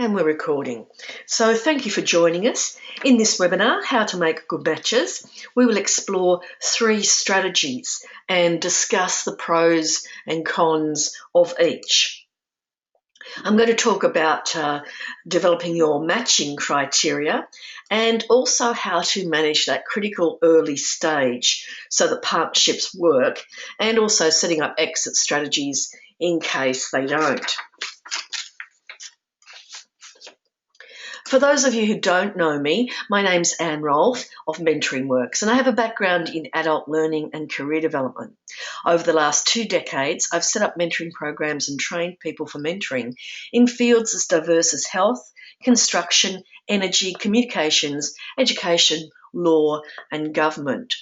And we're recording. So thank you for joining us. In this webinar, How to Make Good Matches, we will explore 3 strategies and discuss the pros and cons of each. I'm going to talk about developing your matching criteria and also how to manage that critical early stage so that partnerships work, and also setting up exit strategies in case they don't. For those of you who don't know me, my name's Rolfe of Mentoring Works, and I have a background in adult learning and career development. Over the last 2 decades, I've set up mentoring programs and trained people for mentoring in fields as diverse as health, construction, energy, communications, education, law, and government.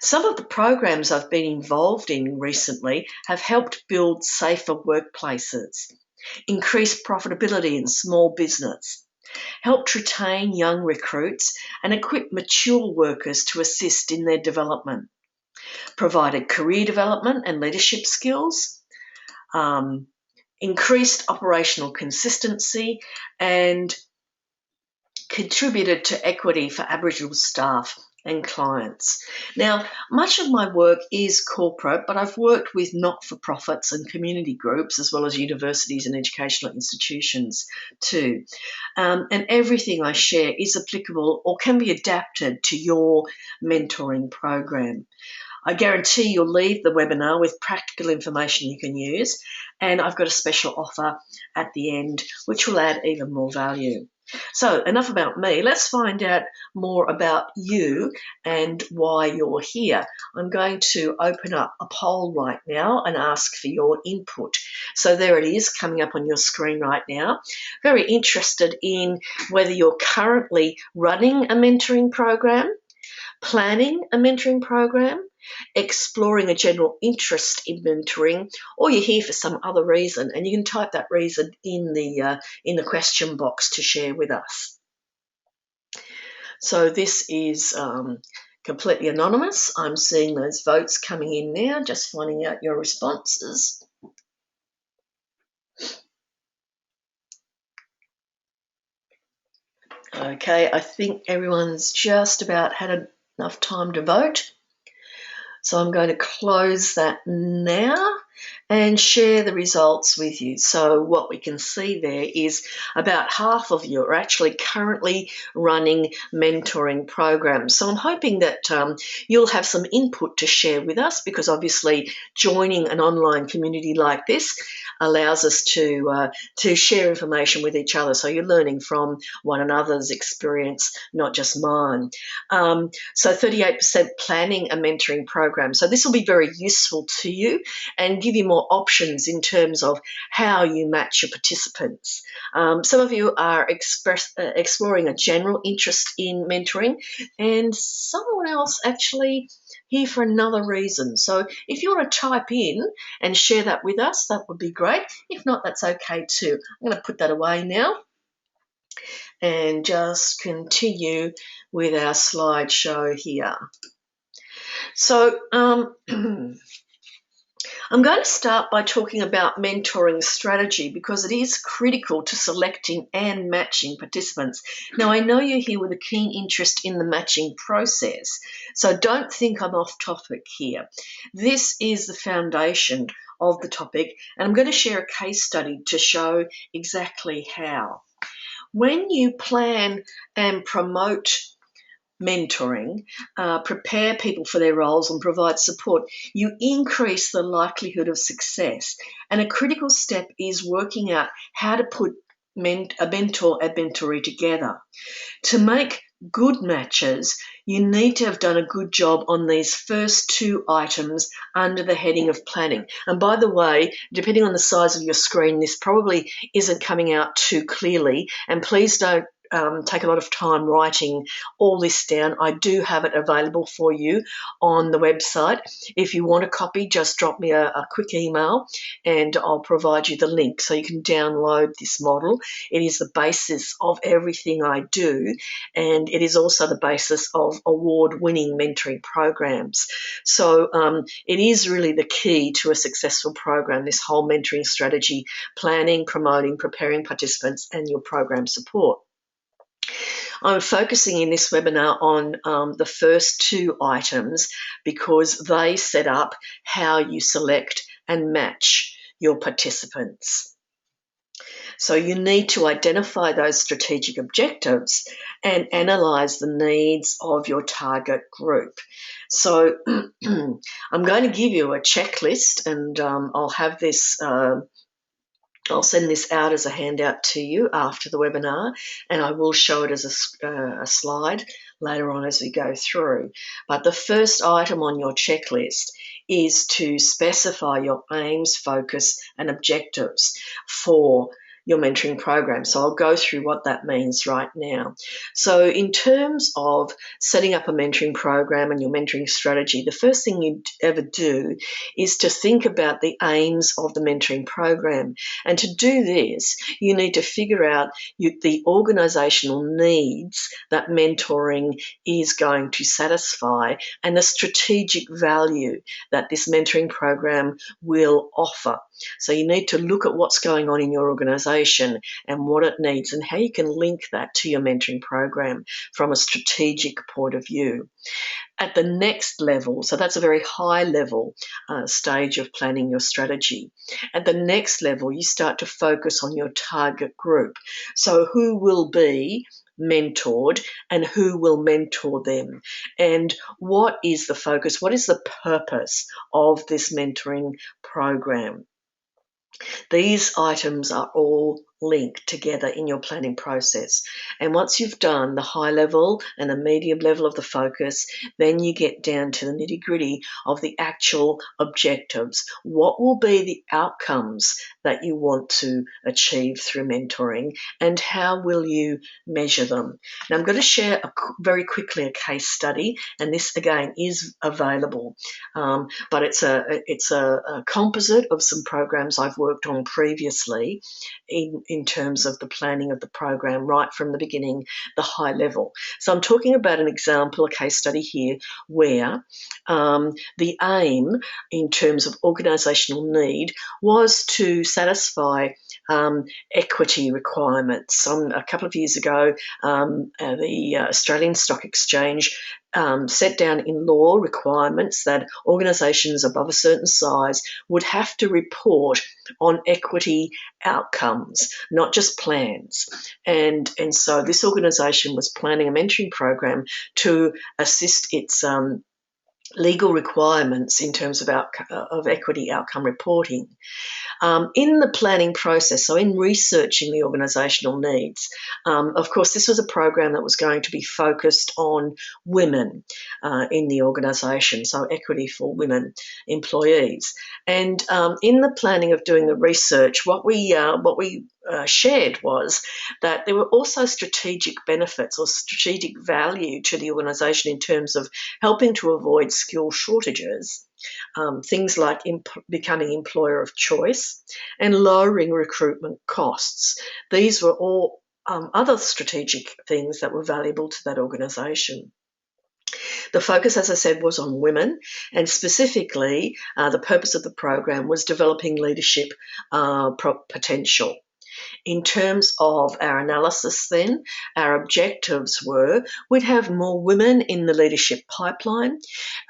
Some of the programs I've been involved in recently have helped build safer workplaces, increase profitability in small business, helped retain young recruits and equip mature workers to assist in their development, provided career development and leadership skills, increased operational consistency, and contributed to equity for Aboriginal staff and clients. Now, much of my work is corporate, but I've worked with not-for-profits and community groups, as well as universities and educational institutions too. And everything I share is applicable or can be adapted to your mentoring program. I guarantee you'll leave the webinar with practical information you can use, and I've got a special offer at the end which will add even more value. So enough about me. Let's find out more about you and why you're here. I'm going to open up a poll right now and ask for your input. So there it is coming up on your screen right now. Very interested in whether you're currently running a mentoring program, planning a mentoring program, exploring a general interest in mentoring, or you're here for some other reason, and you can type that reason in the question box to share with us. So this is completely anonymous. I'm seeing those votes coming in now, just finding out your responses. Okay, I think everyone's just about had enough time to vote. So I'm going to close that now and share the results with you. So what we can see there is about half of you are actually currently running mentoring programs. So I'm hoping that you'll have some input to share with us, because obviously joining an online community like this allows us to share information with each other. So you're learning from one another's experience, not just mine. So 38% planning a mentoring program. So this will be very useful to you and give you more options in terms of how you match your participants. Some of you are exploring a general interest in mentoring, and someone else actually here for another reason. So if you want to type in and share that with us, that would be great. If not, that's okay too. I'm going to put that away now and just continue with our slideshow here. So I'm going to start by talking about mentoring strategy, because it is critical to selecting and matching participants. Now, I know you're here with a keen interest in the matching process, so don't think I'm off topic here. This is the foundation of the topic, and I'm going to share a case study to show exactly how. When you plan and promote mentoring, prepare people for their roles and provide support, you increase the likelihood of success. And a critical step is working out how to put a mentor and mentoree together. To make good matches, you need to have done a good job on these first 2 items under the heading of planning. And by the way, depending on the size of your screen, this probably isn't coming out too clearly, and please don't take a lot of time writing all this down. I do have it available for you on the website. If you want a copy, just drop me a quick email and I'll provide you the link so you can download this model. It is the basis of everything I do, and it is also the basis of award-winning mentoring programs. So it is really the key to a successful program, this whole mentoring strategy: planning, promoting, preparing participants, and your program support. I'm focusing in this webinar on the first two items because they set up how you select and match your participants. So you need to identify those strategic objectives and analyse the needs of your target group. So I'm going to give you a checklist, and I'll have this I'll send this out as a handout to you after the webinar, and I will show it as a slide later on as we go through. But the first item on your checklist is to specify your aims, focus, and objectives for your mentoring program. So I'll go through what that means right now. So in terms of setting up a mentoring program and your mentoring strategy, the first thing you ever do is to think about the aims of the mentoring program. And to do this, you need to figure out the organisational needs that mentoring is going to satisfy and the strategic value that this mentoring program will offer. So you need to look at what's going on in your organisation and what it needs and how you can link that to your mentoring program from a strategic point of view. At the next level, so that's a very high level stage of planning your strategy. At the next level, you start to focus on your target group. So who will be mentored and who will mentor them, and what is the focus, what is the purpose of this mentoring program. These items are all linked together in your planning process. And once you've done the high level and the medium level of the focus, then you get down to the nitty-gritty of the actual objectives. What will be the outcomes that you want to achieve through mentoring, and how will you measure them? Now, I'm going to share very quickly a case study, and this again is available, but it's a composite of some programs I've worked on previously in terms of the planning of the program right from the beginning, the high level. So I'm talking about an example, a case study here, where the aim in terms of organisational need was to satisfy equity requirements. A couple of years ago, the Australian Stock Exchange set down in law requirements that organisations above a certain size would have to report on equity outcomes, not just plans. And so this organisation was planning a mentoring program to assist its legal requirements in terms of equity outcome reporting. In the planning process, so in researching the organisational needs, of course, this was a program that was going to be focused on women in the organisation, so equity for women employees. And in the planning of doing the research, what we shared was that there were also strategic benefits or strategic value to the organisation in terms of helping to avoid skill shortages, things like becoming employer of choice and lowering recruitment costs. These were all other strategic things that were valuable to that organisation. The focus, as I said, was on women, and specifically the purpose of the program was developing leadership potential. In terms of our analysis then, our objectives were we'd have more women in the leadership pipeline,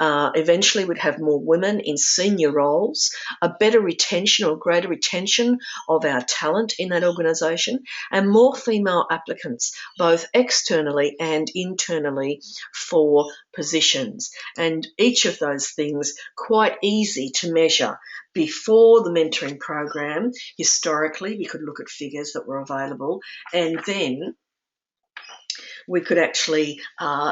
eventually we'd have more women in senior roles, a better retention or greater retention of our talent in that organisation, and more female applicants, both externally and internally for positions. And each of those things quite easy to measure. Before the mentoring program, historically, we could look at figures that were available, and then we could actually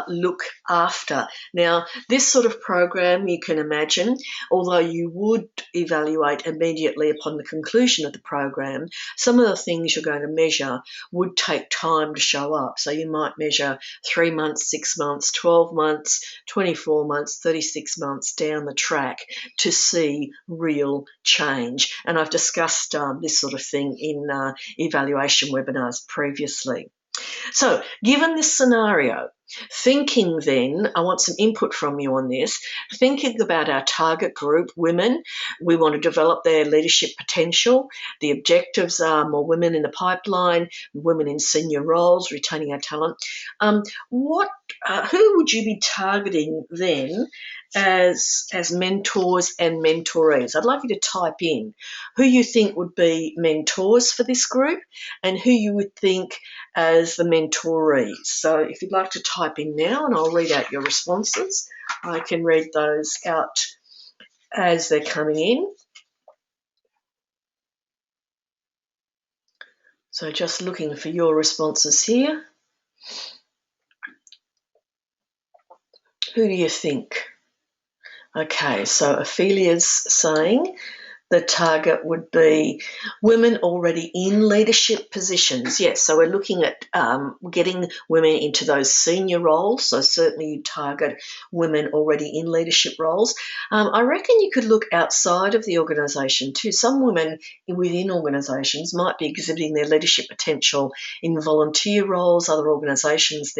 look after. Now, this sort of program, you can imagine, although you would evaluate immediately upon the conclusion of the program, some of the things you're going to measure would take time to show up. So you might measure 3 months, 6 months, 12 months, 24 months, 36 months down the track to see real change. And I've discussed this sort of thing in evaluation webinars previously. So, given this scenario, thinking then, I want some input from you on this, thinking about our target group, women, we want to develop their leadership potential. The objectives are more women in the pipeline, women in senior roles, retaining our talent. Who would you be targeting then as mentors and mentorees? I'd like you to type in who you think would be mentors for this group and who you would think as the mentorees. So if you'd like to type in now, and I'll read out your responses. I can read those out as they're coming in. So just looking for your responses here. Who do you think? Okay, so Ophelia's saying the target would be women already in leadership positions. Yes, so we're looking at getting women into those senior roles. So certainly you target women already in leadership roles. I reckon you could look outside of the organisation too. Some women within organisations might be exhibiting their leadership potential in volunteer roles, other organisations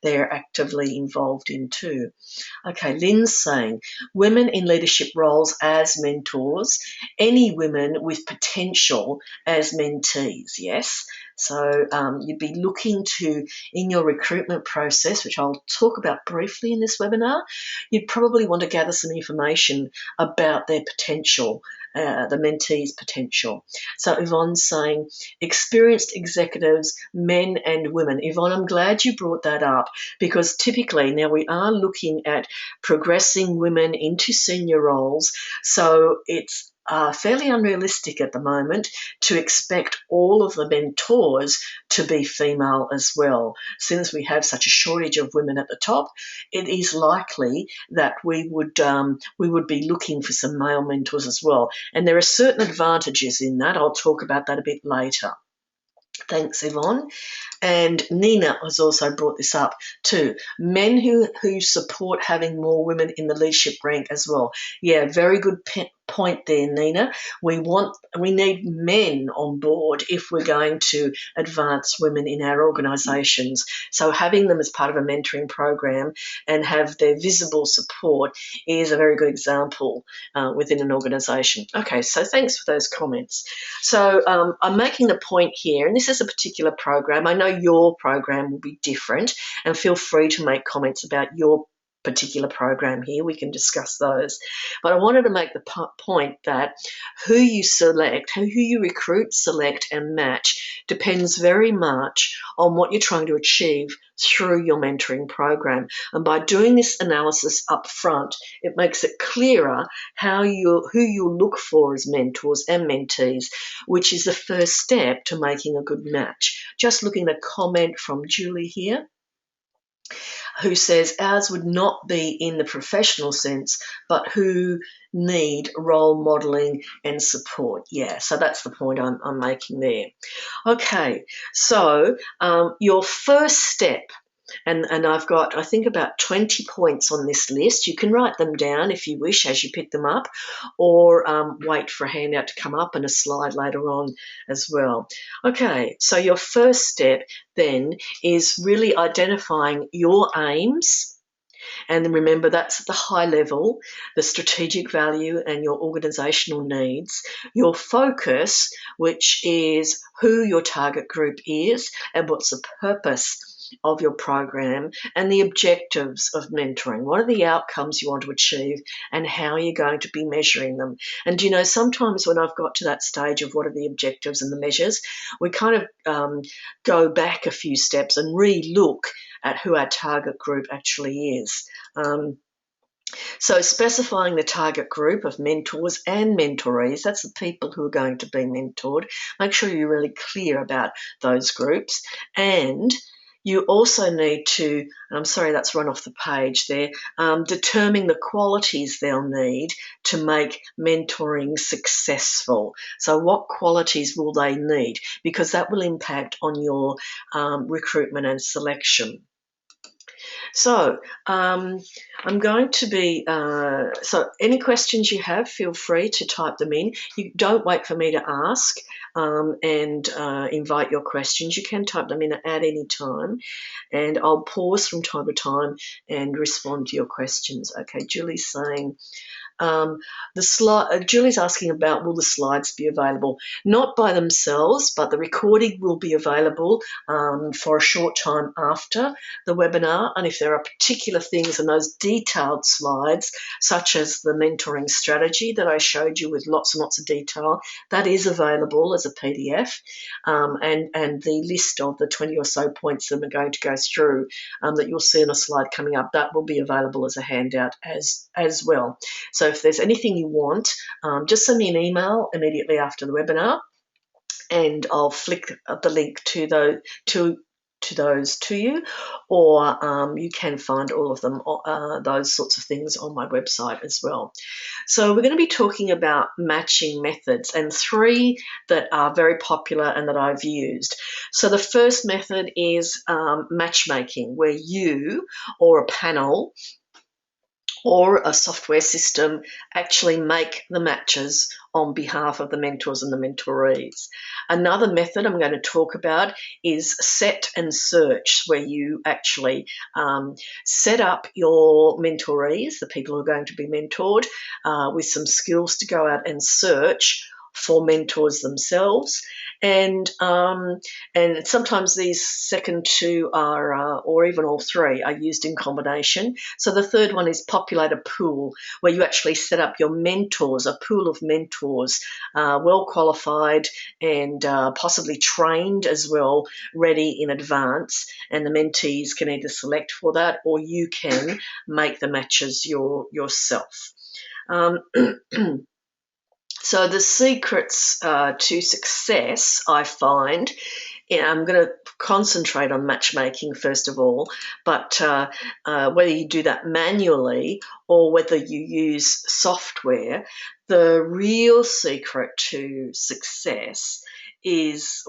they're actively involved in too. Okay, Lynn's saying women in leadership roles as mentors, any women with potential as mentees, yes? So you'd be looking to, in your recruitment process, which I'll talk about briefly in this webinar, you'd probably want to gather some information about their potential, the mentees' potential. So Yvonne's saying experienced executives, men and women. Yvonne, I'm glad you brought that up because typically now we are looking at progressing women into senior roles. So it's fairly unrealistic at the moment to expect all of the mentors to be female as well. Since we have such a shortage of women at the top, it is likely that we would be looking for some male mentors as well. And there are certain advantages in that. I'll talk about that a bit later. Thanks, Yvonne. And Nina has also brought this up too. Men who support having more women in the leadership rank as well. Yeah, very good point there, Nina. We need men on board if we're going to advance women in our organisations. So having them as part of a mentoring program and have their visible support is a very good example within an organisation. Okay, so thanks for those comments. So I'm making the point here, and this is a particular program. I know your program will be different, and feel free to make comments about your particular program here. We can discuss those. But I wanted to make the point that who you select, who you recruit, select and match depends very much on what you're trying to achieve through your mentoring program. And by doing this analysis up front, it makes it clearer who you look for as mentors and mentees, which is the first step to making a good match. Just looking at a comment from Julie here, who says ours would not be in the professional sense, but who need role modelling and support. Yeah, so that's the point I'm making there. Okay, so your first step, and I've got, I think, about 20 points on this list. You can write them down if you wish as you pick them up, or wait for a handout to come up and a slide later on as well. Okay, so your first step then is really identifying your aims. And then remember, that's at the high level, the strategic value and your organisational needs. Your focus, which is who your target group is and what's the purpose of your program, and the objectives of mentoring. What are the outcomes you want to achieve and how you're going to be measuring them? And, you know, sometimes when I've got to that stage of what are the objectives and the measures, we kind of go back a few steps and re-look at who our target group actually is. So specifying the target group of mentors and mentorees, that's the people who are going to be mentored. Make sure you're really clear about those groups. And You also need to, and I'm sorry that's run off the page there, determine the qualities they'll need to make mentoring successful. So what qualities will they need? Because that will impact on your recruitment and selection. So I'm going to be, so any questions you have, feel free to type them in. You don't wait for me to ask and invite your questions. You can type them in at any time, and I'll pause from time to time and respond to your questions. Okay, Julie's saying, Julie's asking about, will the slides be available? Not by themselves, but the recording will be available for a short time after the webinar. And if there are particular things in those detailed slides, such as the mentoring strategy that I showed you with lots and lots of detail, that is available as a PDF, and the list of the 20 or so points that we're going to go through that you'll see on a slide coming up, that will be available as a handout as well. So if there's anything you want, just send me an email immediately after the webinar, and I'll flick the link to those to you, or you can find all of them, those sorts of things, on my website as well. So we're going to be talking about matching methods, and 3 that are very popular and that I've used. So the first method is matchmaking, where you or a panel or a software system actually make the matches on behalf of the mentors and the mentorees. Another method I'm going to talk about is set and search, where you actually set up your mentorees, the people who are going to be mentored, with some skills to go out and search for mentors themselves, and sometimes these second 2 are, or even all 3, are used in combination. So the third one is populate a pool, where you actually set up your mentors, a pool of mentors, well qualified and possibly trained as well, ready in advance, and the mentees can either select for that, or you can make the matches yourself. So the secrets to success, I find, I'm going to concentrate on matchmaking first of all, but whether you do that manually or whether you use software, the real secret to success is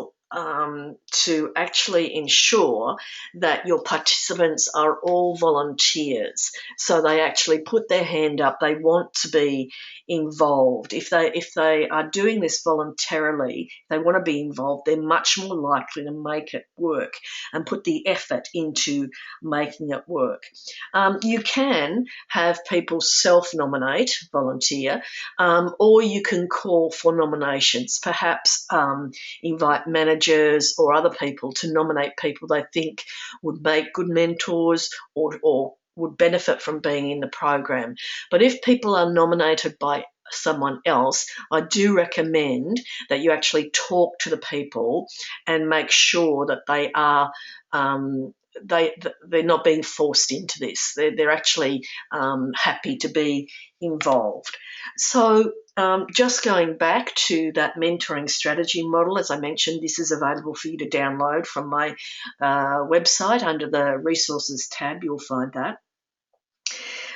to actually ensure that your participants are all volunteers. So they actually put their hand up, they want to be involved. If they are doing this voluntarily, they want to be involved, they're much more likely to make it work and put the effort into making it work. You can have people self-nominate, volunteer, or you can call for nominations, perhaps invite managers or other people to nominate people they think would make good mentors or would benefit from being in the program. But if people are nominated by someone else, I do recommend that you actually talk to the people and make sure that they are they're not being forced into this. They're actually happy to be involved. So just going back to that mentoring strategy model, as I mentioned, this is available for you to download from my website. Under the resources tab, you'll find that.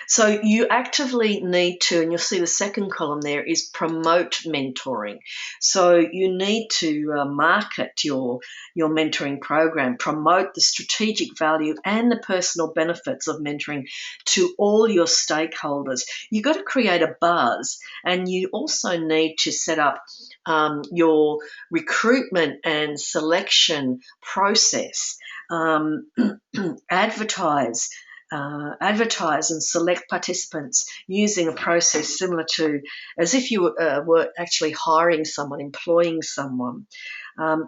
So you actively need to, and you'll see the second column there is promote mentoring. So you need to market your mentoring program, promote the strategic value and the personal benefits of mentoring to all your stakeholders. You've got to create a buzz, and you also need to set up your recruitment and selection process. Advertise and select participants using a process similar to as if you were actually hiring someone, employing someone.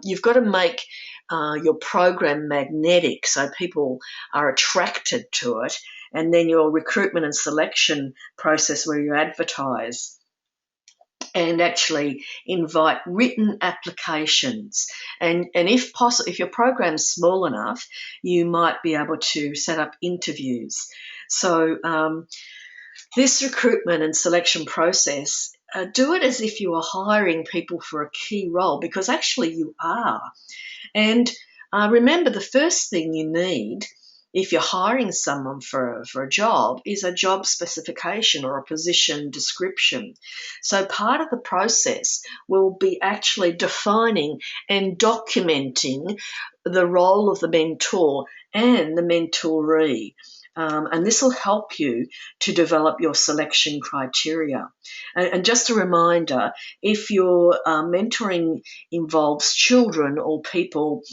You've got to make your program magnetic so people are attracted to it, and then your recruitment and selection process where you advertise and actually invite written applications. And if possible, if your program's small enough, you might be able to set up interviews. So this recruitment and selection process, do it as if you are hiring people for a key role, because actually you are. And Remember, the first thing you need if you're hiring someone for a job is a job specification or a position description. So part of the process will be actually defining and documenting the role of the mentor and the mentoree. And this will help you to develop your selection criteria. And just a reminder, if your mentoring involves children or people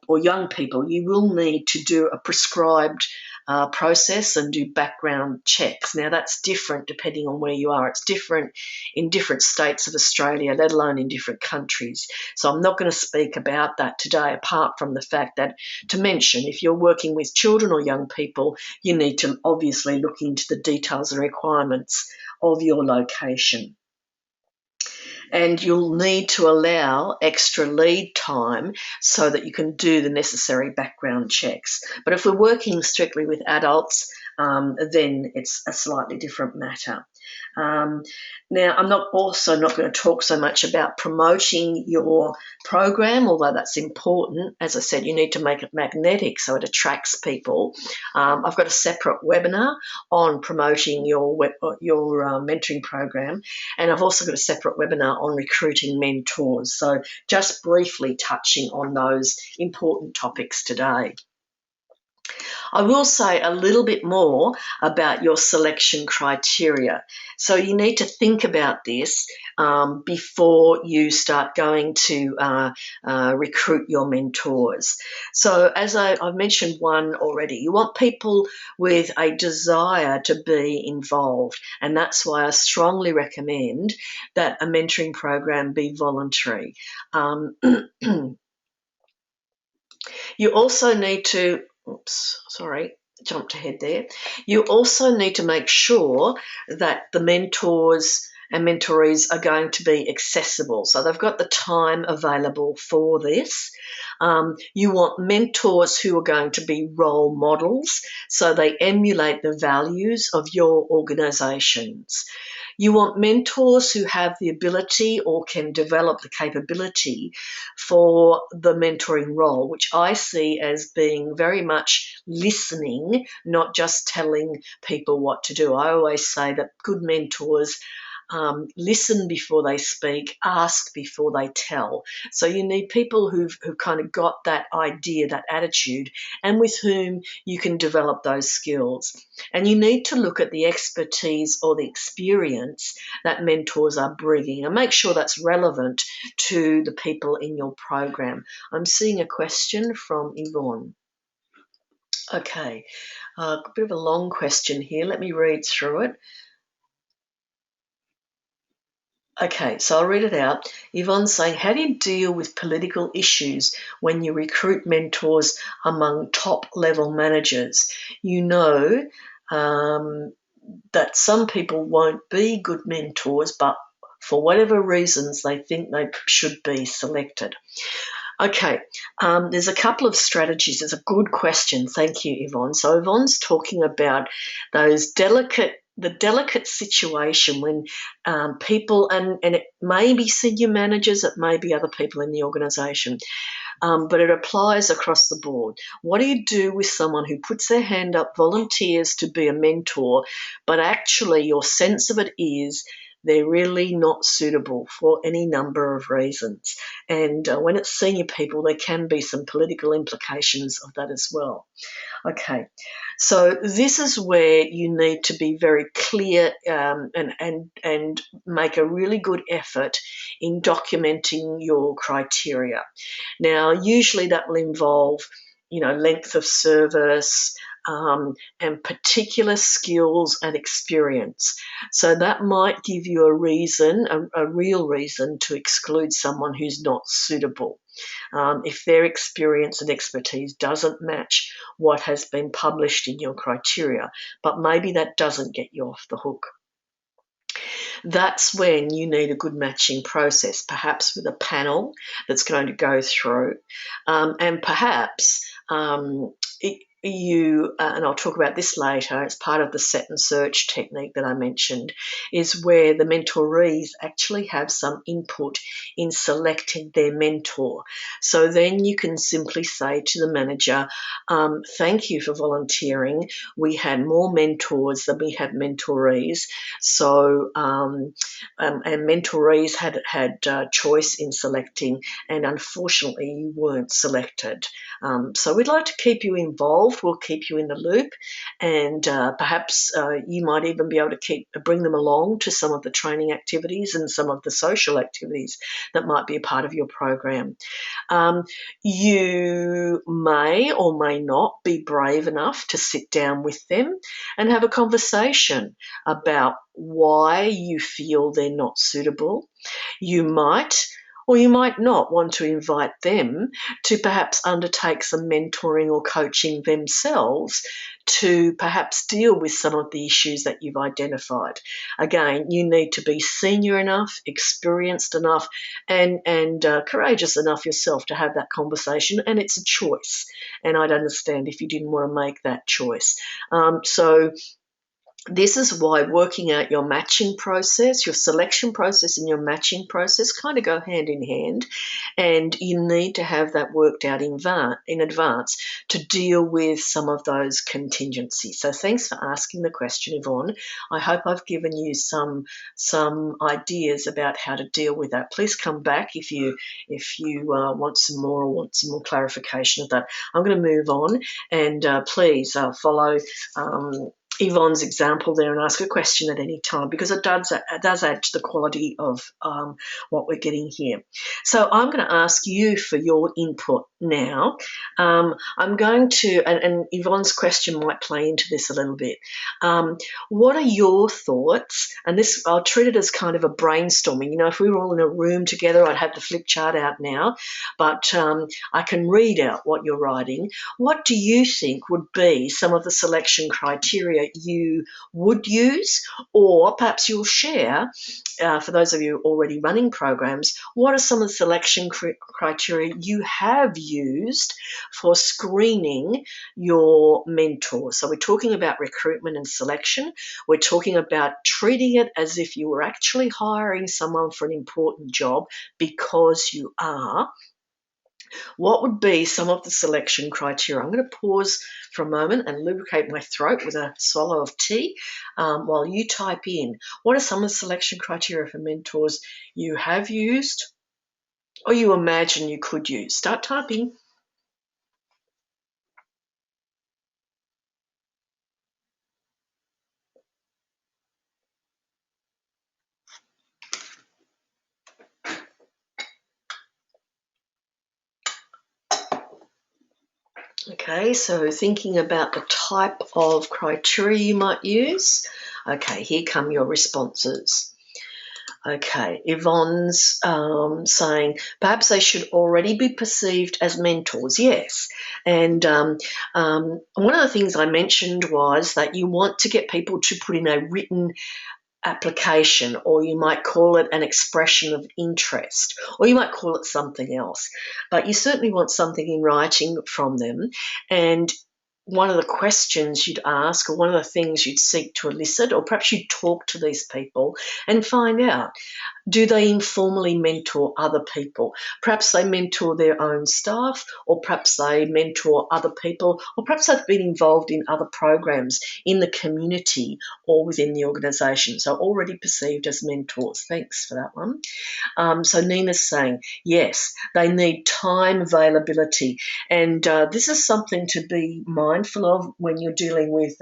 or young people, you will need to do a prescribed process and do background checks. Now, that's different depending on where you are. It's different in different states of Australia, let alone in different countries. So I'm not going to speak about that today, apart from the fact that to mention, if you're working with children or young people, you need to obviously look into the details and requirements of your location. And you'll need to allow extra lead time so that you can do the necessary background checks. But if we're working strictly with adults, then it's a slightly different matter. Now, I'm not going to talk so much about promoting your program, although that's important. As I said, you need to make it magnetic so it attracts people. I've got a separate webinar on promoting your mentoring program, and I've also got a separate webinar on recruiting mentors. So just briefly touching on those important topics today. I will say a little bit more about your selection criteria. So you need to think about this before you start going to recruit your mentors. So as I've mentioned one already, you want people with a desire to be involved, and that's why I strongly recommend that a mentoring program be voluntary. You also need to jumped ahead there. You also need to make sure that the mentors and mentorees are going to be accessible. So they've got the time available for this. You want mentors who are going to be role models, so they emulate the values of your organisations. You want mentors who have the ability or can develop the capability for the mentoring role, which I see as being very much listening, not just telling people what to do. I always say that good mentors listen before they speak, ask before they tell. So you need people who've kind of got that idea, that attitude, and with whom you can develop those skills. And you need to look at the expertise or the experience that mentors are bringing and make sure that's relevant to the people in your program. I'm seeing a question from Yvonne. Okay, a bit of a long question here. Let me read through it. Okay, so I'll read it out. Yvonne's saying, how do you deal with political issues when you recruit mentors among top-level managers? You know that some people won't be good mentors, but for whatever reasons they think they should be selected. Okay, there's a couple of strategies. It's a good question. Thank you, Yvonne. So Yvonne's talking about the delicate situation when people, and it may be senior managers, it may be other people in the organisation, but it applies across the board. What do you do with someone who puts their hand up, volunteers to be a mentor, but actually your sense of it is they're really not suitable for any number of reasons? And when it's senior people, there can be some political implications of that as well. Okay, so this is where you need to be very clear and make a really good effort in documenting your criteria. Now, usually that will involve, length of service, and particular skills and experience. So that might give you a reason, a real reason to exclude someone who's not suitable. If their experience and expertise doesn't match what has been published in your criteria, but maybe that doesn't get you off the hook. That's when you need a good matching process, perhaps with a panel that's going to go through, and perhaps and I'll talk about this later, it's part of the set and search technique that I mentioned, is where the mentorees actually have some input in selecting their mentor. So then you can simply say to the manager, thank you for volunteering. We had more mentors than we had mentorees. So, and mentorees had choice in selecting, and unfortunately you weren't selected. So we'd like to keep you involved. We'll keep you in the loop, and perhaps you might even be able to bring them along to some of the training activities and some of the social activities that might be a part of your program. You may or may not be brave enough to sit down with them and have a conversation about why you feel they're not suitable. You might or you might not want to invite them to perhaps undertake some mentoring or coaching themselves to perhaps deal with some of the issues that you've identified. Again, you need to be senior enough, experienced enough, and courageous enough yourself to have that conversation, and it's a choice. And I'd understand if you didn't want to make that choice. So this is why working out your matching process, your selection process and your matching process kind of go hand in hand, and you need to have that worked out in advance to deal with some of those contingencies. So thanks for asking the question, Yvonne. I hope I've given you some ideas about how to deal with that. Please come back if you want some more or want some more clarification of that. I'm going to move on, and please follow Yvonne's example there and ask a question at any time, because it does add to the quality of what we're getting here. So I'm going to ask you for your input now. I'm going to, and Yvonne's question might play into this a little bit. What are your thoughts? And this, I'll treat it as kind of a brainstorming. You know, if we were all in a room together, I'd have the flip chart out now, but I can read out what you're writing. What do you think would be some of the selection criteria you would use, or perhaps you'll share, for those of you already running programs, what are some of the selection criteria you have used for screening your mentor? So we're talking about recruitment and selection. We're talking about treating it as if you were actually hiring someone for an important job, because you are. What would be some of the selection criteria? I'm going to pause for a moment and lubricate my throat with a swallow of tea while you type in. What are some of the selection criteria for mentors you have used or you imagine you could use? Start typing. Okay, so thinking about the type of criteria you might use. Okay, here come your responses. Okay, Yvonne's saying perhaps they should already be perceived as mentors. Yes, and one of the things I mentioned was that you want to get people to put in a written application, or you might call it an expression of interest, or you might call it something else. But you certainly want something in writing from them, and one of the questions you'd ask, or one of the things you'd seek to elicit, or perhaps you'd talk to these people and find out, do they informally mentor other people? Perhaps they mentor their own staff, or perhaps they mentor other people, or perhaps they've been involved in other programs in the community or within the organisation, so already perceived as mentors. Thanks for that one. So Nina's saying, yes, they need time availability. And this is something to be mindful of when you're dealing with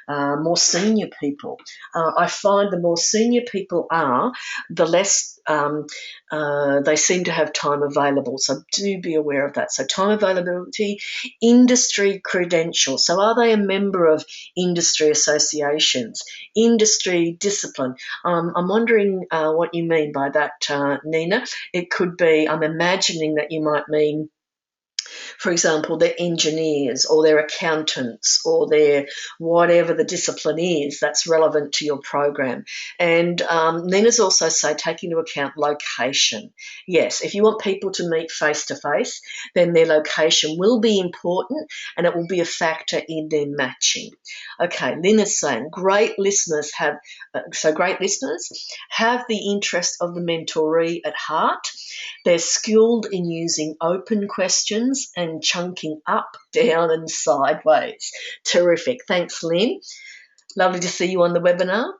more senior people. I find the more senior people are, the less they seem to have time available. So do be aware of that. So time availability, industry credentials. So are they a member of industry associations, industry discipline? I'm wondering what you mean by that, Nina. It could be, I'm imagining that you might mean for example, they're engineers or they're accountants or they're whatever the discipline is that's relevant to your program. And Nina's also say take into account location. Yes, if you want people to meet face to face, then their location will be important and it will be a factor in their matching. Okay, Lynn is saying great listeners have the interest of the mentoree at heart. They're skilled in using open questions and chunking up, down, and sideways. Terrific. Thanks, Lynn. Lovely to see you on the webinar.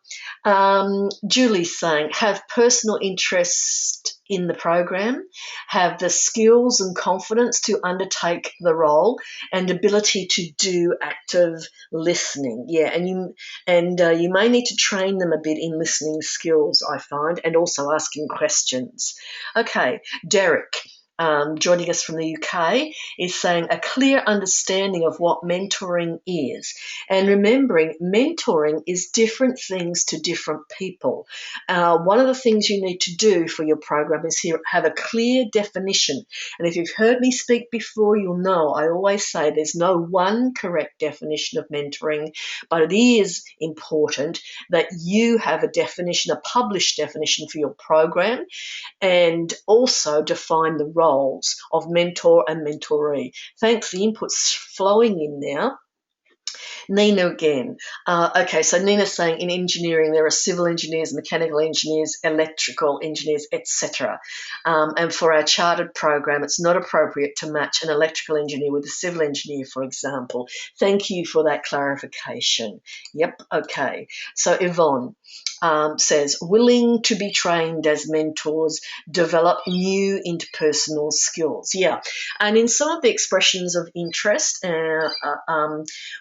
Julie's saying, have personal interest in the program, have the skills and confidence to undertake the role, and ability to do active listening. Yeah, and you may need to train them a bit in listening skills, I find, and also asking questions. Okay, Derek. Joining us from the UK, is saying a clear understanding of what mentoring is. And remembering, mentoring is different things to different people. One of the things you need to do for your program is have a clear definition. And if you've heard me speak before, you'll know I always say there's no one correct definition of mentoring, but it is important that you have a definition, a published definition for your program, and also define the roles of mentor and mentoree. Thanks, the input's flowing in now. Nina again. Okay, so Nina's saying in engineering there are civil engineers, mechanical engineers, electrical engineers, etc. And for our chartered program, it's not appropriate to match an electrical engineer with a civil engineer, for example. Thank you for that clarification. Yep, okay. So Yvonne says, willing to be trained as mentors, develop new interpersonal skills. Yeah, and in some of the expressions of interest,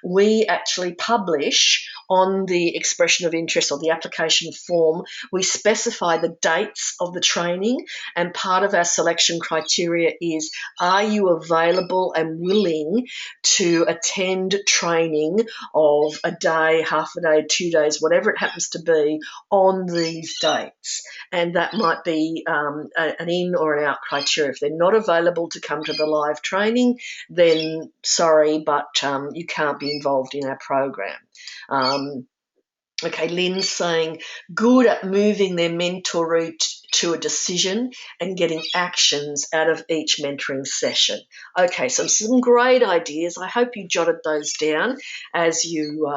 we actually publish on the expression of interest or the application form, we specify the dates of the training, and part of our selection criteria is, are you available and willing to attend training of a day, half a day, 2 days, whatever it happens to be, on these dates? And that might be an in or an out criteria. If they're not available to come to the live training, then sorry, but you can't be involved in our program. Okay, Lynn's saying, good at moving their mentoree to a decision and getting actions out of each mentoring session. Okay, so some great ideas. I hope you jotted those down as you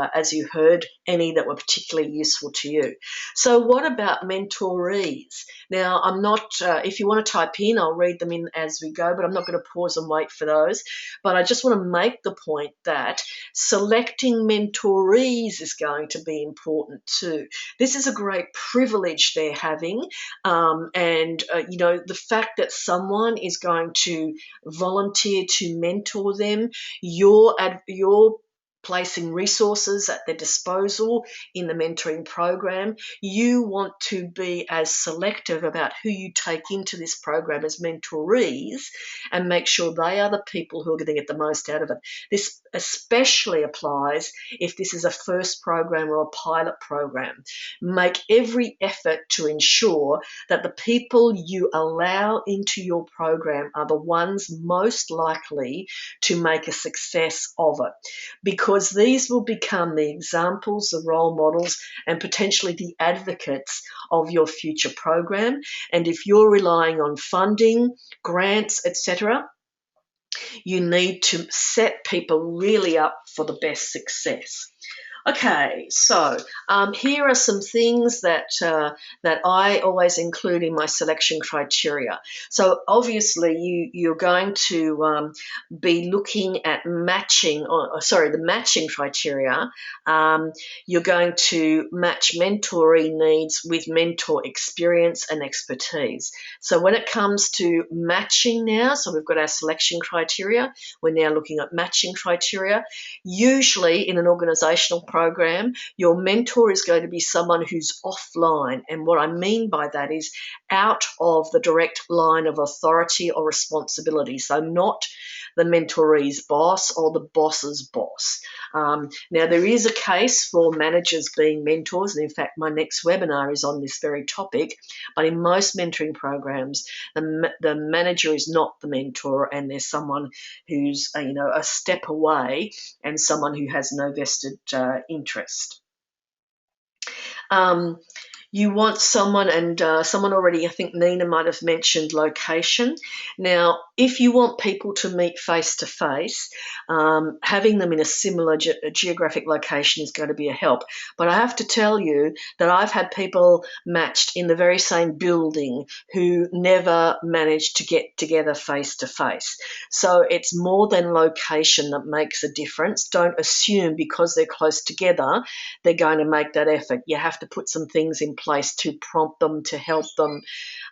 heard any that were particularly useful to you. So what about mentorees? Now, I'm not, if you want to type in, I'll read them in as we go, but I'm not going to pause and wait for those. But I just want to make the point that selecting mentorees is going to be important too. This is a great privilege they're having. The fact that someone is going to volunteer to mentor them, you're placing resources at their disposal in the mentoring program. You want to be as selective about who you take into this program as mentorees and make sure they are the people who are going to get the most out of it. This especially applies if this is a first program or a pilot program. Make every effort to ensure that the people you allow into your program are the ones most likely to make a success of it, because these will become the examples, the role models, and potentially the advocates of your future program. And if you're relying on funding, grants, etc., you need to set people really up for the best success. Okay, so here are some things that I always include in my selection criteria. So obviously you're going to be looking at the matching criteria. You're going to match mentoree needs with mentor experience and expertise. So when it comes to matching now, so we've got our selection criteria, we're now looking at matching criteria. Usually in an organisational program, program, your mentor is going to be someone who's offline. And what I mean by that is out of the direct line of authority or responsibility. So not the mentoree's boss or the boss's boss. Now, there is a case for managers being mentors, and in fact, my next webinar is on this very topic. But in most mentoring programs, the manager is not the mentor, and there's someone who's a step away and someone who has no vested interest. You want someone, and someone already, I think Nina might have mentioned location. Now, if you want people to meet face to face, having them in a similar geographic location is going to be a help. But I have to tell you that I've had people matched in the very same building who never managed to get together face to face. So it's more than location that makes a difference. Don't assume because they're close together they're going to make that effort. You have to put some things in place to prompt them, to help them,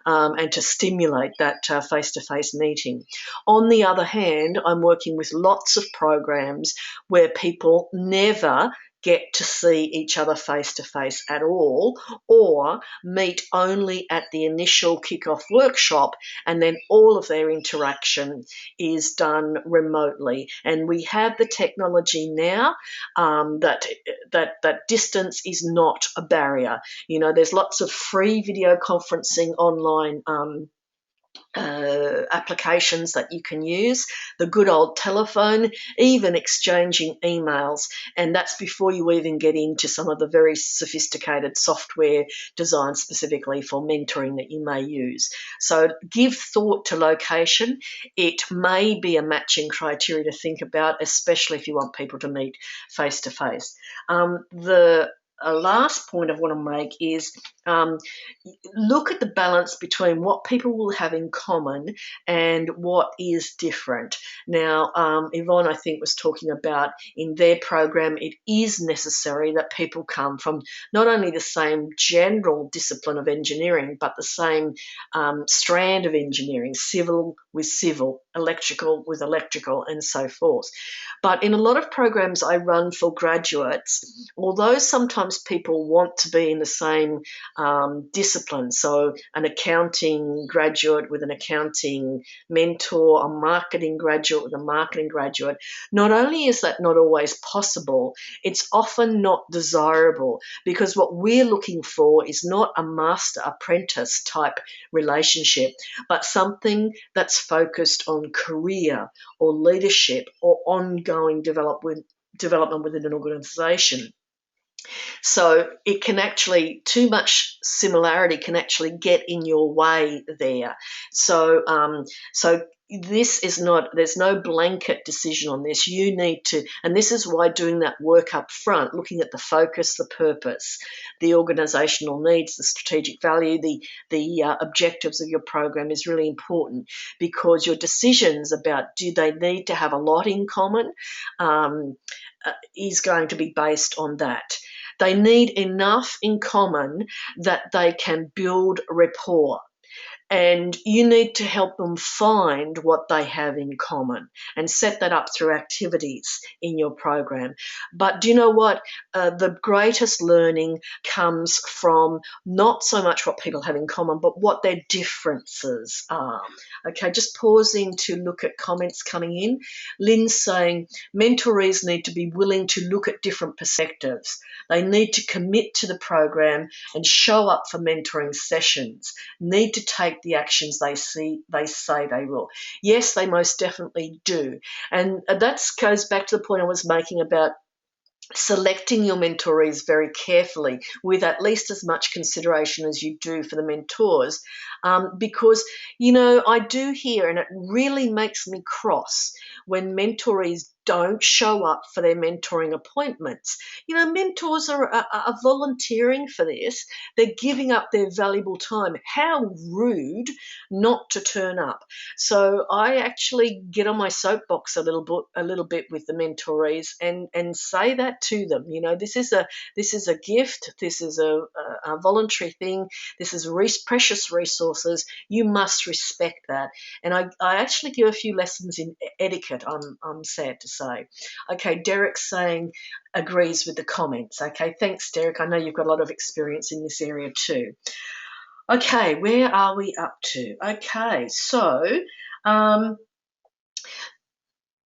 and to stimulate that face-to-face meeting. On the other hand, I'm working with lots of programs where people never get to see each other face-to-face at all, or meet only at the initial kick-off workshop, and then all of their interaction is done remotely. And we have the technology now that distance is not a barrier. There's lots of free video conferencing online applications that you can use, the good old telephone, even exchanging emails. And that's before you even get into some of the very sophisticated software designed specifically for mentoring that you may use. So give thought to location. It may be a matching criteria to think about, especially if you want people to meet face to face. The last point I want to make is look at the balance between what people will have in common and what is different. Now, Yvonne, I think, was talking about in their program, it is necessary that people come from not only the same general discipline of engineering, but the same strand of engineering, civil with civil, electrical with electrical, and so forth. But in a lot of programs I run for graduates, although sometimes people want to be in the same discipline, so an accounting graduate with an accounting mentor, a marketing graduate with a marketing graduate, not only is that not always possible, it's often not desirable, because what we're looking for is not a master-apprentice type relationship, but something that's focused on career or leadership or ongoing development within an organisation. So it can actually, too much similarity can actually get in your way there. So this is not, there's no blanket decision on this. You need to, and this is why doing that work up front, looking at the focus, the purpose, the organisational needs, the strategic value, the objectives of your program is really important, because your decisions about do they need to have a lot in common is going to be based on that. They need enough in common that they can build rapport. And you need to help them find what they have in common and set that up through activities in your program. But do you know what? The greatest learning comes from not so much what people have in common, but what their differences are. Okay, just pausing to look at comments coming in. Lynn's saying mentorees need to be willing to look at different perspectives. They need to commit to the program and show up for mentoring sessions, need to take the actions they say they will. Yes, they most definitely do. And that goes back to the point I was making about selecting your mentorees very carefully with at least as much consideration as you do for the mentors, because, I do hear, and it really makes me cross when mentorees don't show up for their mentoring appointments. Mentors are volunteering for this. They're giving up their valuable time. How rude not to turn up. So I actually get on my soapbox a little bit with the mentorees and say that to them. This is a gift. This is a voluntary thing. This is precious resources. You must respect that. And I actually give a few lessons in etiquette, I'm sad to say. Okay, Derek's saying agrees with the comments. Okay, thanks, Derek. I know you've got a lot of experience in this area too. Okay, where are we up to? Okay, so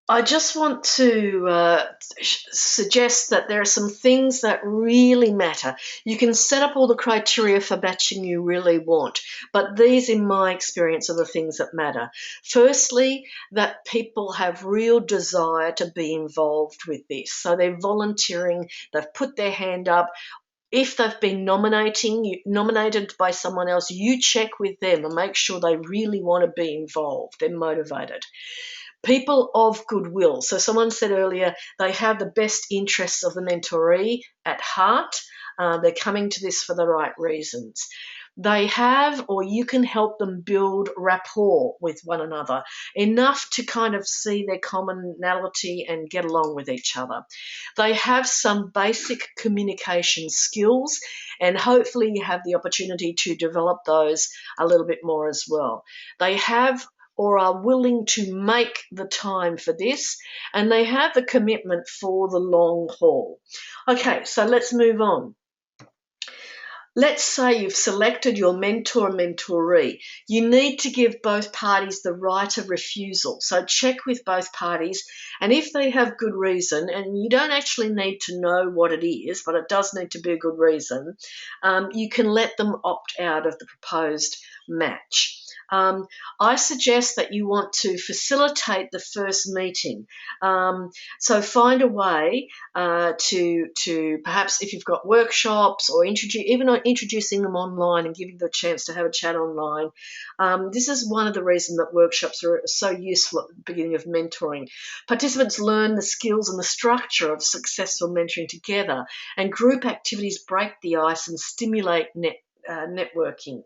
I just want to suggest that there are some things that really matter. You can set up all the criteria for matching you really want, but these, in my experience, are the things that matter. Firstly, that people have real desire to be involved with this. So they're volunteering, they've put their hand up. If they've been nominated by someone else, you check with them and make sure they really want to be involved. They're motivated. People of goodwill. So someone said earlier they have the best interests of the mentoree at heart. They're coming to this for the right reasons. They have, or you can help them build rapport with one another, enough to kind of see their commonality and get along with each other. They have some basic communication skills, and hopefully you have the opportunity to develop those a little bit more as well. They have or are willing to make the time for this, and they have the commitment for the long haul. Okay, so let's move on. Let's say you've selected your mentor or mentoree. You need to give both parties the right of refusal. So check with both parties, and if they have good reason, and you don't actually need to know what it is, but it does need to be a good reason, you can let them opt out of the proposed match. I suggest that you want to facilitate the first meeting. So find a way to perhaps, if you've got workshops or even introducing them online and giving them a chance to have a chat online. This is one of the reasons that workshops are so useful at the beginning of mentoring. Participants learn the skills and the structure of successful mentoring together, and group activities break the ice and stimulate networking.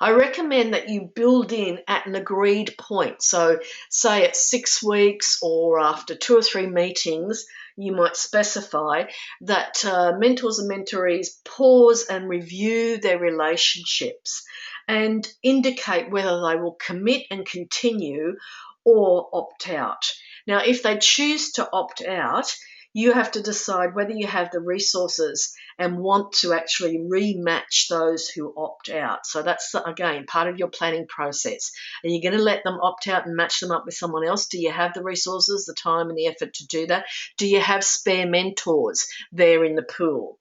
I recommend that you build in at an agreed point. So say at 6 weeks or after 2 or 3 meetings, you might specify that mentors and mentorees pause and review their relationships and indicate whether they will commit and continue or opt out. Now, if they choose to opt out, you have to decide whether you have the resources and want to actually rematch those who opt out. So that's, again, part of your planning process. Are you going to let them opt out and match them up with someone else? Do you have the resources, the time and the effort to do that? Do you have spare mentors there in the pool?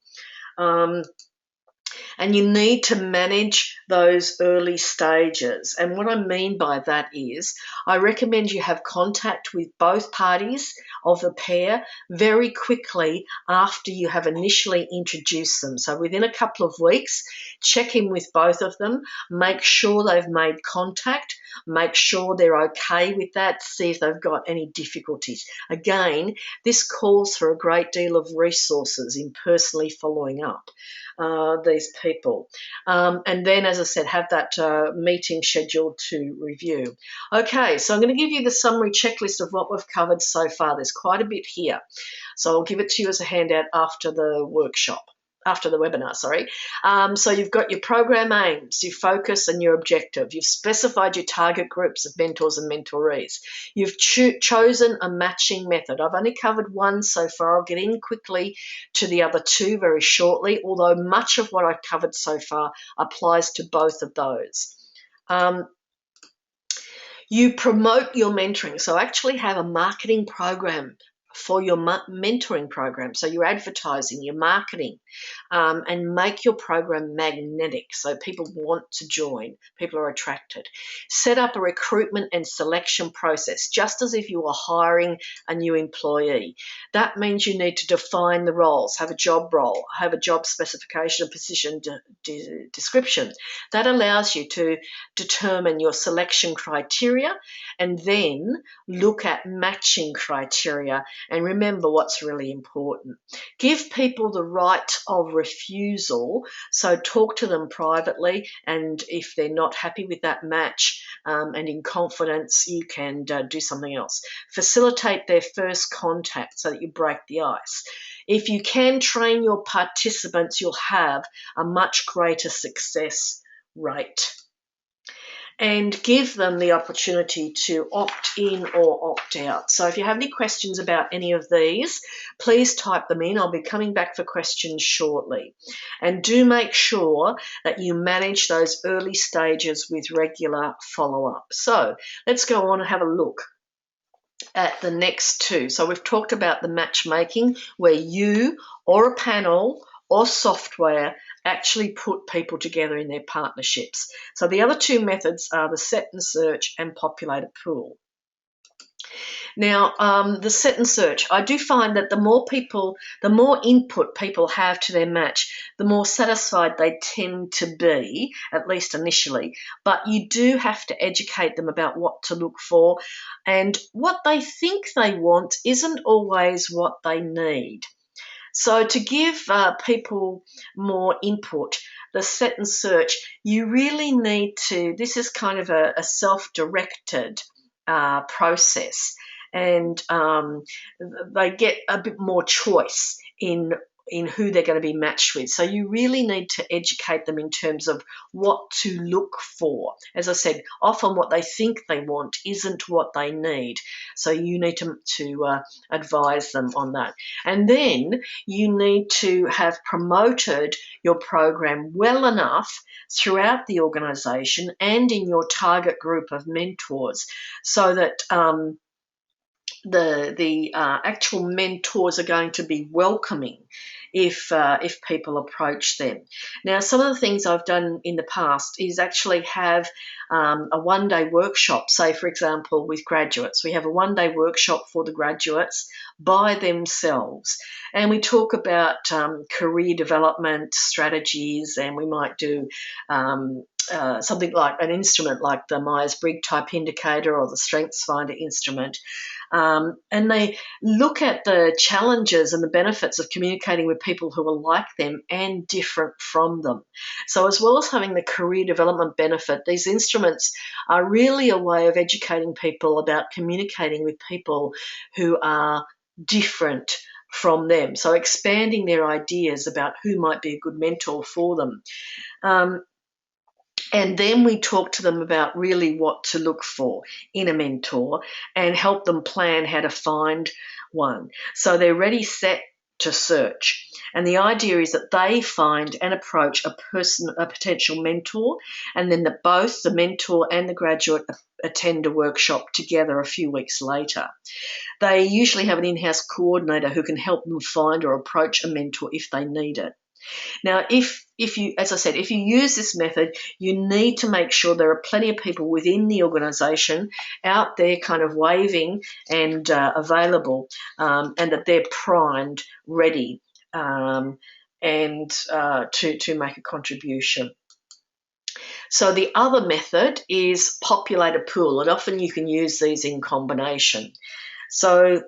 And you need to manage those early stages. And what I mean by that is I recommend you have contact with both parties of the pair very quickly after you have initially introduced them. So within a couple of weeks, check in with both of them, make sure they've made contact, make sure they're okay with that, see if they've got any difficulties. Again, this calls for a great deal of resources in personally following up these people. And then, as I said, have that meeting scheduled to review. Okay, so I'm going to give you the summary checklist of what we've covered so far. There's quite a bit here. So I'll give it to you as a handout after the workshop. After the webinar, sorry. So you've got your program aims, your focus and your objective. You've specified your target groups of mentors and mentorees. You've chosen a matching method. I've only covered one so far. I'll get in quickly to the other two very shortly, although much of what I've covered so far applies to both of those. You promote your mentoring. So actually have a marketing program for your mentoring program. So you're advertising, you're marketing, and make your program magnetic so people want to join, people are attracted. Set up a recruitment and selection process, just as if you were hiring a new employee. That means you need to define the roles, have a job role, have a job specification, a position description. That allows you to determine your selection criteria and then look at matching criteria. And remember what's really important. Give people the right of refusal. So talk to them privately, and if they're not happy with that match and in confidence, you can do something else. Facilitate their first contact so that you break the ice. If you can train your participants, you'll have a much greater success rate. and give them the opportunity to opt in or opt out. So if you have any questions about any of these, please type them in. I'll be coming back for questions shortly. And do make sure that you manage those early stages with regular follow-up. So let's go on and have a look at the next two. So we've talked about the matchmaking, where you or a panel or software actually put people together in their partnerships. So the other two methods are the set and search and populate a pool. Now, the set and search, I do find that the more input people have to their match, the more satisfied they tend to be, at least initially. But you do have to educate them about what to look for, and what they think they want isn't always what they need. So to give people more input, the set and search, you really need to, this is kind of a self-directed process, and they get a bit more choice in who they're going to be matched with. So you really need to educate them in terms of what to look for. As I said, often what they think they want isn't what they need. So you need to advise them on that. And then you need to have promoted your program well enough throughout the organisation and in your target group of mentors, so that the actual mentors are going to be welcoming if people approach them. Now, some of the things I've done in the past is actually have a one-day workshop. Say, for example, with graduates, we have a one-day workshop for the graduates by themselves, and we talk about career development strategies, and we might do something like an instrument like the Myers-Briggs type indicator or the Strengths Finder instrument. And they look at the challenges and the benefits of communicating with people who are like them and different from them. So as well as having the career development benefit, these instruments are really a way of educating people about communicating with people who are different from them. So expanding their ideas about who might be a good mentor for them. And then we talk to them about really what to look for in a mentor and help them plan how to find one. So they're ready, set to search. And the idea is that they find and approach a potential mentor, and then that both the mentor and the graduate attend a workshop together a few weeks later. They usually have an in-house coordinator who can help them find or approach a mentor if they need it. Now, if you, as I said, if you use this method, you need to make sure there are plenty of people within the organisation out there kind of waving and available, and that they're primed, ready, and to make a contribution. So the other method is populate a pool, and often you can use these in combination. So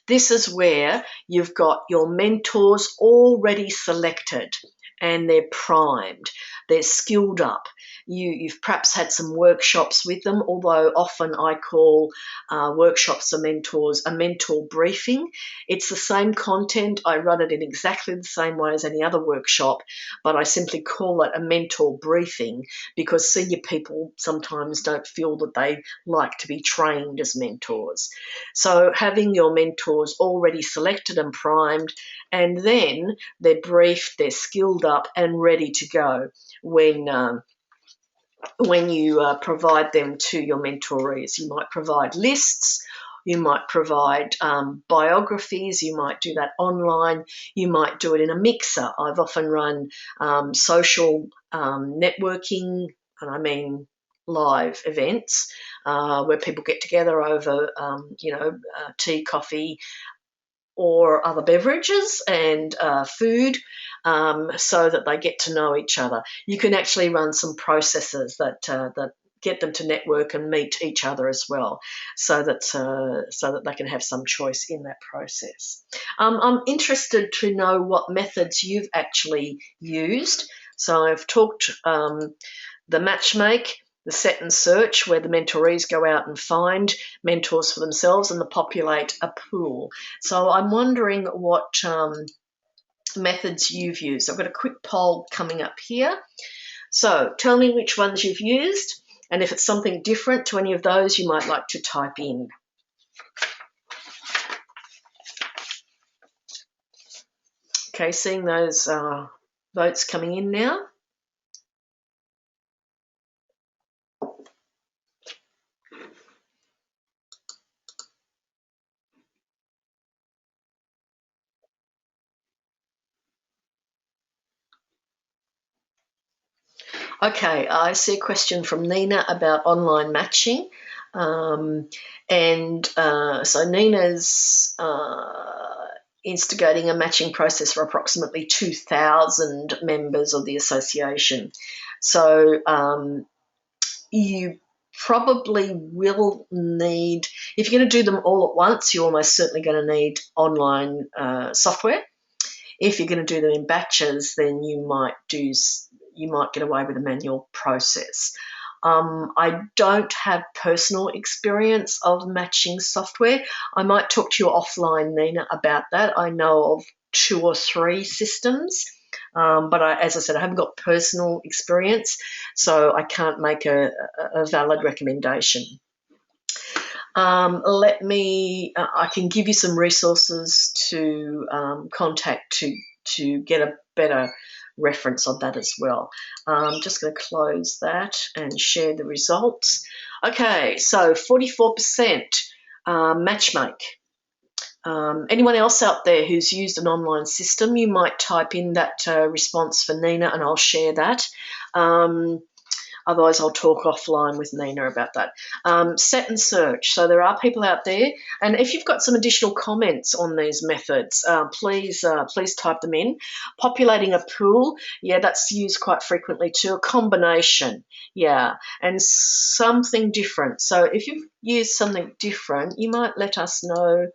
this is where you've got your mentors already selected and they're primed, they're skilled up. You've perhaps had some workshops with them, although often I call workshops for mentors a mentor briefing. It's the same content. I run it in exactly the same way as any other workshop, but I simply call it a mentor briefing because senior people sometimes don't feel that they like to be trained as mentors. So having your mentors already selected and primed, and then they're briefed, they're skilled up and ready to go when you provide them to your mentorees. You might provide lists, you might provide biographies, you might do that online, you might do it in a mixer. I've often run social networking, and I mean live events where people get together over, tea, coffee, or other beverages and food, so that they get to know each other. You can actually run some processes that get them to network and meet each other as well, so that they can have some choice in that process. I'm interested to know what methods you've actually used. So I've talked the matchmake, the set and search, where the mentorees go out and find mentors for themselves, and the populate a pool. So I'm wondering what methods you've used. I've got a quick poll coming up here. So tell me which ones you've used And if it's something different to any of those, you might like to type in. Okay, seeing those votes coming in now. Okay, I see a question from Nina about online matching. So Nina's instigating a matching process for approximately 2,000 members of the association. So you probably will need, if you're going to do them all at once, you're almost certainly going to need online software. If you're going to do them in batches, then you might get away with a manual process. I don't have personal experience of matching software. I might talk to you offline, Nina, about that. I know of 2 or 3 systems, but as I said, I haven't got personal experience, so I can't make a valid recommendation. I can give you some resources to contact to get a better reference on that as well. I'm just going to close that and share the results. Okay, so 44% matchmake. Anyone else out there who's used an online system, you might type in that response for Nina and I'll share that. Otherwise, I'll talk offline with Nina about that. Set and search. So there are people out there, and if you've got some additional comments on these methods, please type them in. Populating a pool, yeah, that's used quite frequently too. A combination, yeah, and something different. So if you've used something different, you might let us know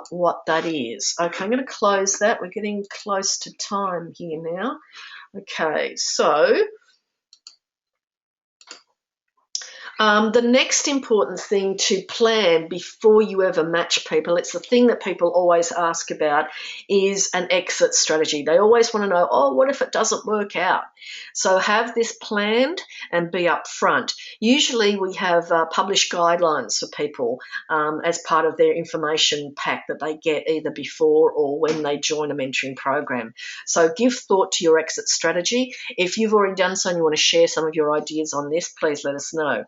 what that is. Okay, I'm going to close that. We're getting close to time here now. Okay, so the next important thing to plan before you ever match people, it's the thing that people always ask about, is an exit strategy. They always want to know, oh, what if it doesn't work out? So have this planned and be upfront. Usually we have published guidelines for people as part of their information pack that they get either before or when they join a mentoring program. So give thought to your exit strategy. If you've already done so and you want to share some of your ideas on this, please let us know.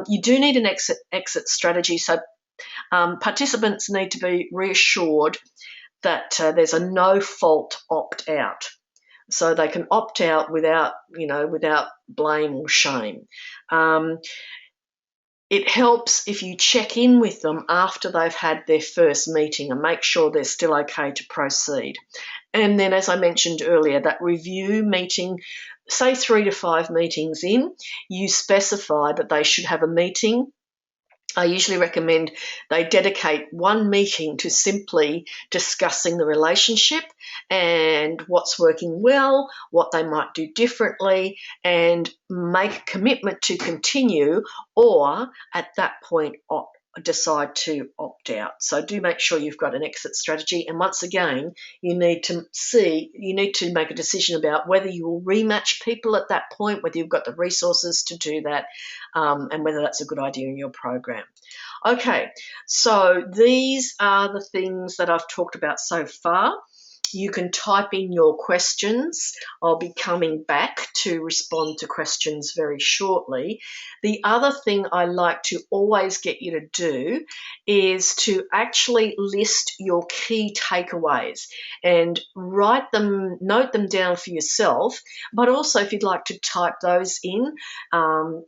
You do need an exit strategy, so participants need to be reassured that there's a no-fault opt-out. So they can opt out without blame or shame. It helps if you check in with them after they've had their first meeting and make sure they're still okay to proceed. And then, as I mentioned earlier, that review meeting, say 3 to 5 meetings in, you specify that they should have a meeting. I usually recommend they dedicate 1 meeting to simply discussing the relationship and what's working well, what they might do differently, and make a commitment to continue, or at that point decide to opt out. So do make sure you've got an exit strategy. And once again, you need to make a decision about whether you will rematch people at that point, whether you've got the resources to do that, and whether that's a good idea in your program. Okay, so these are the things that I've talked about so far. You can type in your questions. I'll be coming back to respond to questions very shortly. The other thing I like to always get you to do is to actually list your key takeaways and note them down for yourself, but also if you'd like to type those in,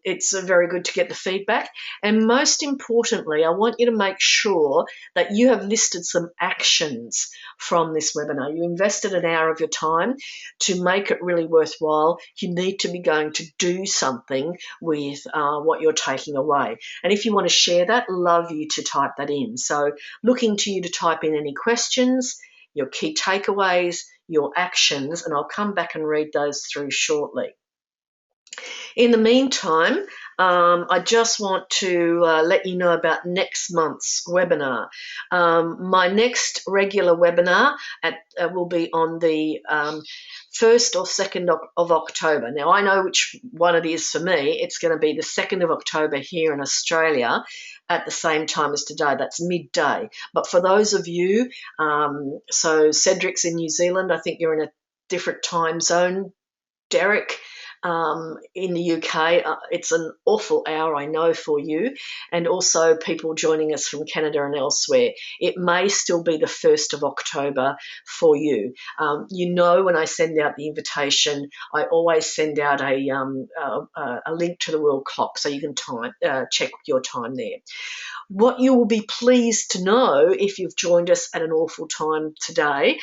it's very good to get the feedback. And most importantly, I want you to make sure that you have listed some actions from this webinar. You invested an hour of your time. To make it really worthwhile, you need to be going to do something with what you're taking away. And if you want to share that, love you to type that in. So looking to you to type in any questions, your key takeaways, your actions, and I'll come back and read those through shortly. In the meantime, I just want to let you know about next month's webinar. My next regular webinar will be on the 1st or 2nd of October. Now, I know which one it is for me. It's going to be the 2nd of October here in Australia at the same time as today. That's midday. But for those of you, so Cedric's in New Zealand, I think you're in a different time zone. Derek, in the UK, it's an awful hour, I know, for you, and also people joining us from Canada and elsewhere. It may still be the 1st of October for you. When I send out the invitation, I always send out a link to the world clock so you can check your time there. What you will be pleased to know if you've joined us at an awful time today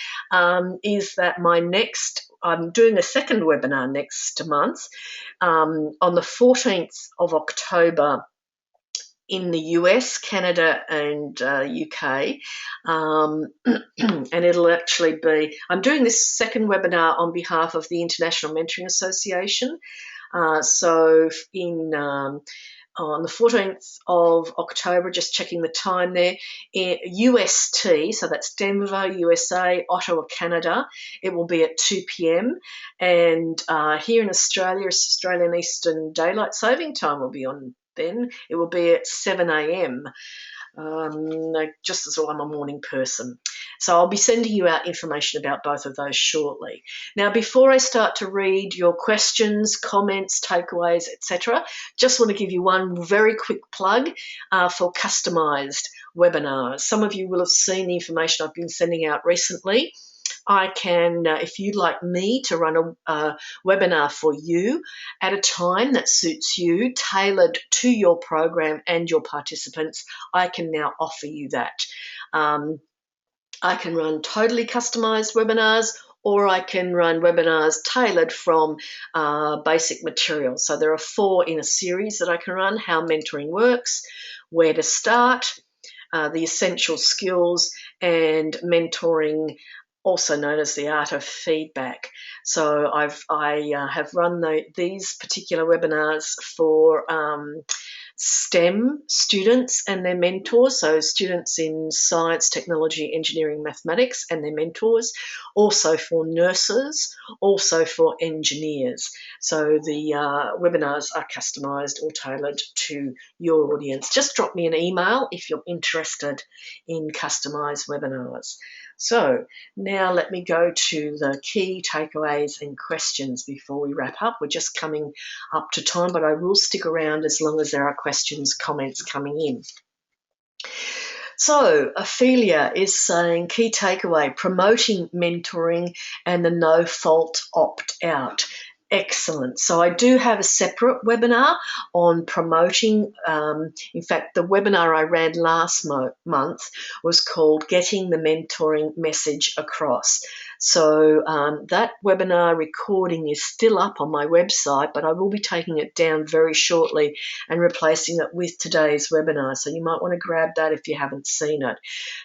is that I'm doing a second webinar next month on the 14th of October in the US, Canada and UK, and it'll actually be, I'm doing this second webinar on behalf of the International Mentoring Association. On the 14th of October, just checking the time there, UST, so that's Denver, USA, Ottawa, Canada, it will be at 2 p.m. And here in Australia, Australian Eastern Daylight Saving Time will be on then. It will be at 7 a.m. Just as well, I'm a morning person. So I'll be sending you out information about both of those shortly. Now, before I start to read your questions, comments, takeaways, etc., just want to give you one very quick plug for customised webinars. Some of you will have seen the information I've been sending out recently. I can, if you'd like me to run a webinar for you at a time that suits you, tailored to your program and your participants, I can now offer you that. I can run totally customized webinars, or I can run webinars tailored from basic material. So there are 4 in a series that I can run: how mentoring works, where to start, the essential skills, and mentoring, also known as the art of feedback. So I have run these particular webinars for STEM students and their mentors, so students in science, technology, engineering, mathematics and their mentors, also for nurses, also for engineers. So the webinars are customised or tailored to your audience. Just drop me an email if you're interested in customised webinars. So now let me go to the key takeaways and questions before we wrap up. We're just coming up to time, but I will stick around as long as there are questions, comments coming in. So Ophelia is saying, key takeaway, promoting mentoring and the no-fault opt-out. Excellent. So I do have a separate webinar on promoting. In fact, the webinar I ran last month was called Getting the Mentoring Message Across. So that webinar recording is still up on my website, but I will be taking it down very shortly and replacing it with today's webinar. So you might want to grab that if you haven't seen it.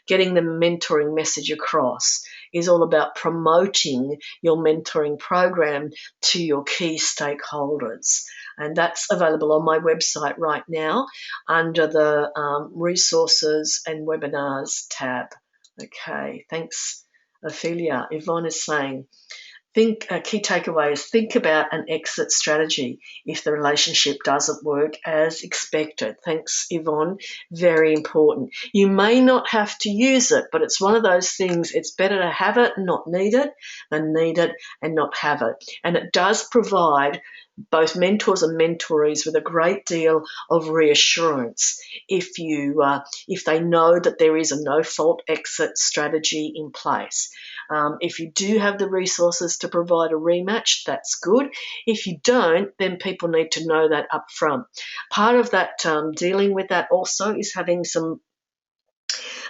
Getting the mentoring message across is all about promoting your mentoring program to your key stakeholders. And that's available on my website right now under the resources and webinars tab. Okay, thanks, Ophelia. Yvonne is saying, key takeaways, think about an exit strategy if the relationship doesn't work as expected. Thanks, Yvonne. Very important. You may not have to use it, but it's one of those things, it's better to have it and not need it than need it and not have it. And it does provide both mentors and mentorees with a great deal of reassurance if they know that there is a no-fault exit strategy in place. If you do have the resources to provide a rematch, that's good. If you don't, then people need to know that up front. Part of that dealing with that also is having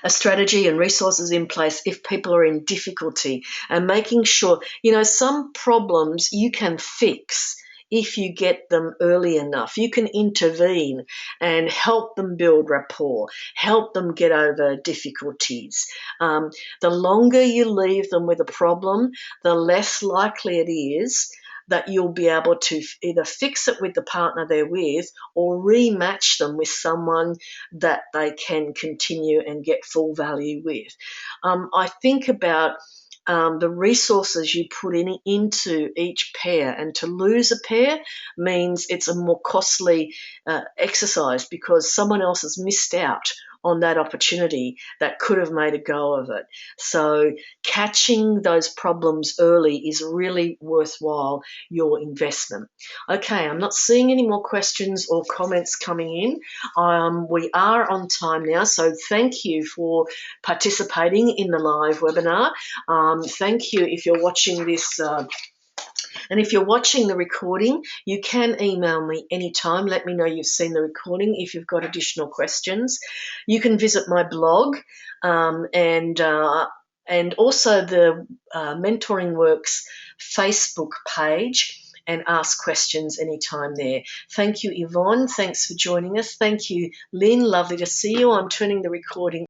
a strategy and resources in place if people are in difficulty, and making sure, some problems you can fix if you get them early enough. You can intervene and help them build rapport, help them get over difficulties. The longer you leave them with a problem, the less likely it is that you'll be able to either fix it with the partner they're with or rematch them with someone that they can continue and get full value with. I think about the resources you put into each pair, and to lose a pair means it's a more costly exercise because someone else has missed out on that opportunity that could have made a go of it. So catching those problems early is really worthwhile your investment. Okay, I'm not seeing any more questions or comments coming in. We are on time now, so thank you for participating in the live webinar. Thank you if you're watching this. And if you're watching the recording, you can email me anytime. Let me know you've seen the recording if you've got additional questions. You can visit my blog and also the Mentoring Works Facebook page and ask questions anytime there. Thank you, Yvonne. Thanks for joining us. Thank you, Lynn. Lovely to see you. I'm turning the recording